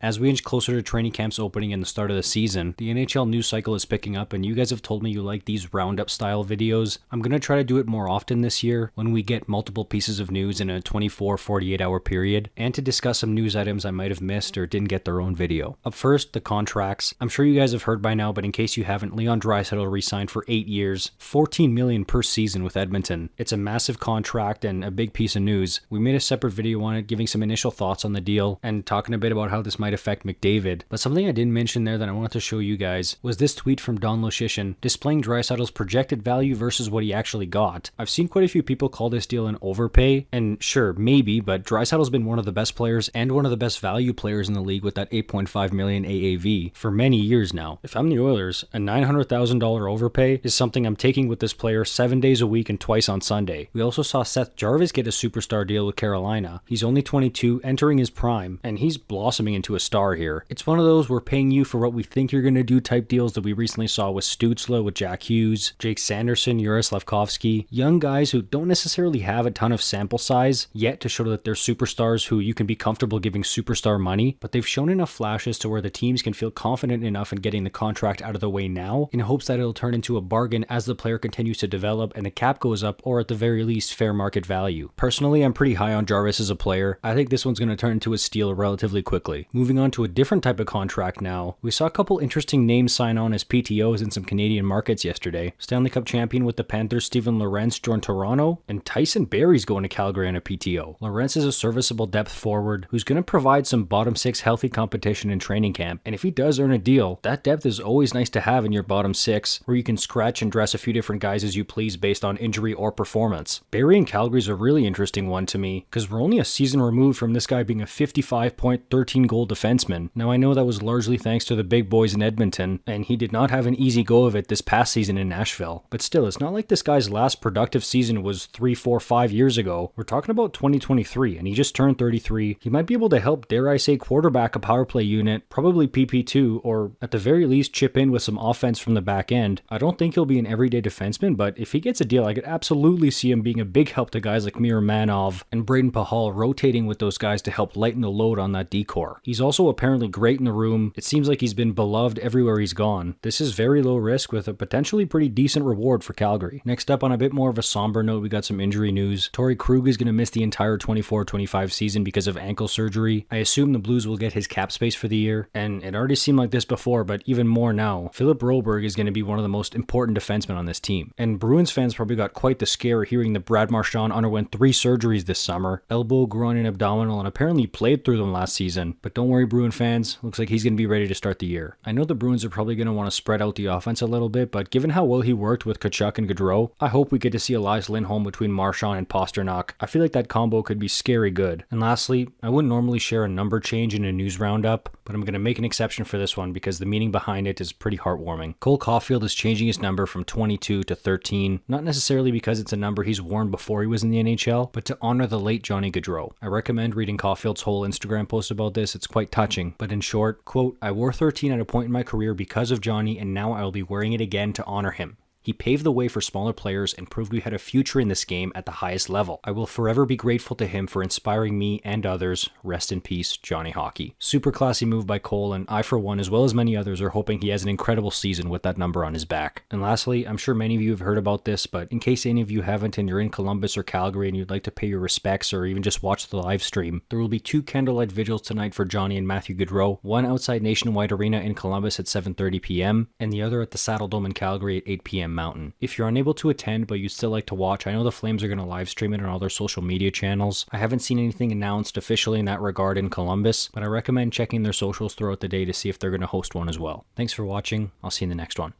As we inch closer to training camps opening and the start of the season, the NHL news cycle is picking up, and you guys have told me you like these roundup style videos. I'm going to try to do it more often this year when we get multiple pieces of news in a 24-48 hour period, and to discuss some news items I might have missed or didn't get their own video. Up first, the contracts. I'm sure you guys have heard by now, but in case you haven't, Leon Draisaitl re-signed for 8 years, $14 million per season with Edmonton. It's a massive contract and a big piece of news. We made a separate video on it, giving some initial thoughts on the deal and talking a bit about how this might affect McDavid. But something I didn't mention there that I wanted to show you guys was this tweet from Don Lucian displaying Draisaitl's projected value versus what he actually got. I've seen quite a few people call this deal an overpay, and sure, maybe, but Draisaitl's been one of the best players and one of the best value players in the league with that $8.5 million AAV for many years now. If I'm the Oilers, a $900,000 overpay is something I'm taking with this player 7 days a week and twice on Sunday. We also saw Seth Jarvis get a superstar deal with Carolina. He's only 22, entering his prime, and he's blossoming into a star here. It's one of those we're paying you for what we think you're going to do type deals that we recently saw with Stützle, with Jack Hughes, Jake Sanderson, Juraj Slafkovsky, young guys who don't necessarily have a ton of sample size yet to show that they're superstars who you can be comfortable giving superstar money, but they've shown enough flashes to where the teams can feel confident enough in getting the contract out of the way now in hopes that it'll turn into a bargain as the player continues to develop and the cap goes up, or at the very least fair market value. Personally, I'm pretty high on Jarvis as a player. I think this one's going to turn into a steal relatively quickly. Moving on to a different type of contract now, we saw a couple interesting names sign on as PTOs in some Canadian markets yesterday. Stanley Cup champion with the Panthers Steven Lorentz joined Toronto, and Tyson Barrie's going to Calgary on a PTO. Lorentz is a serviceable depth forward who's going to provide some bottom six healthy competition in training camp, and if he does earn a deal, that depth is always nice to have in your bottom six, where you can scratch and dress a few different guys as you please based on injury or performance. Barrie in Calgary's a really interesting one to me, because we're only a season removed from this guy being a 55-point, 13-goal defenseman. Now I know that was largely thanks to the big boys in Edmonton, and he did not have an easy go of it this past season in Nashville, but still, it's not like this guy's last productive season was 3, 4, 5 years ago. We're talking about 2023, and he just turned 33. He might be able to help, dare I say, quarterback a power play unit, probably PP2, or at the very least chip in with some offense from the back end. I don't think he'll be an everyday defenseman, but if he gets a deal, I could absolutely see him being a big help to guys like Mira Manov and Braden Pahal, rotating with those guys to help lighten the load on that D-core. He's also apparently great in the room. It seems like he's been beloved everywhere he's gone. This is very low risk with a potentially pretty decent reward for Calgary. Next up, on a bit more of a somber note, we got some injury news. Torrey Krug is going to miss the entire 24-25 season because of ankle surgery. I assume the Blues will get his cap space for the year, and it already seemed like this before, but even more now. Philip Broberg is going to be one of the most important defensemen on this team, and Bruins fans probably got quite the scare hearing that Brad Marchand underwent 3 surgeries this summer: elbow, groin, and abdominal, and apparently played through them last season. But don't worry, Bruin fans, looks like he's going to be ready to start the year. I know the Bruins are probably going to want to spread out the offense a little bit, but given how well he worked with Tkachuk and Gaudreau, I hope we get to see Elias Lindholm between Marchand and Pasternak. I feel like that combo could be scary good. And lastly, I wouldn't normally share a number change in a news roundup, but I'm going to make an exception for this one because the meaning behind it is pretty heartwarming. Cole Caulfield is changing his number from 22 to 13, not necessarily because it's a number he's worn before he was in the NHL, but to honor the late Johnny Gaudreau. I recommend reading Caulfield's whole Instagram post about this. It's quite touching, but in short, quote, "I wore 13 at a point in my career because of Johnny, and now I will be wearing it again to honor him. He paved the way for smaller players and proved we had a future in this game at the highest level. I will forever be grateful to him for inspiring me and others. Rest in peace, Johnny Hockey." Super classy move by Cole, and I, for one, as well as many others, are hoping he has an incredible season with that number on his back. And lastly, I'm sure many of you have heard about this, but in case any of you haven't and you're in Columbus or Calgary and you'd like to pay your respects or even just watch the live stream, there will be 2 candlelight vigils tonight for Johnny and Matthew Gaudreau, one outside Nationwide Arena in Columbus at 7:30 p.m. and the other at the Saddle Dome in Calgary at 8 p.m. Mountain. If you're unable to attend but you'd still like to watch, I know the Flames are going to live stream it on all their social media channels. I haven't seen anything announced officially in that regard in Columbus, but I recommend checking their socials throughout the day to see if they're going to host one as well. Thanks for watching. I'll see you in the next one.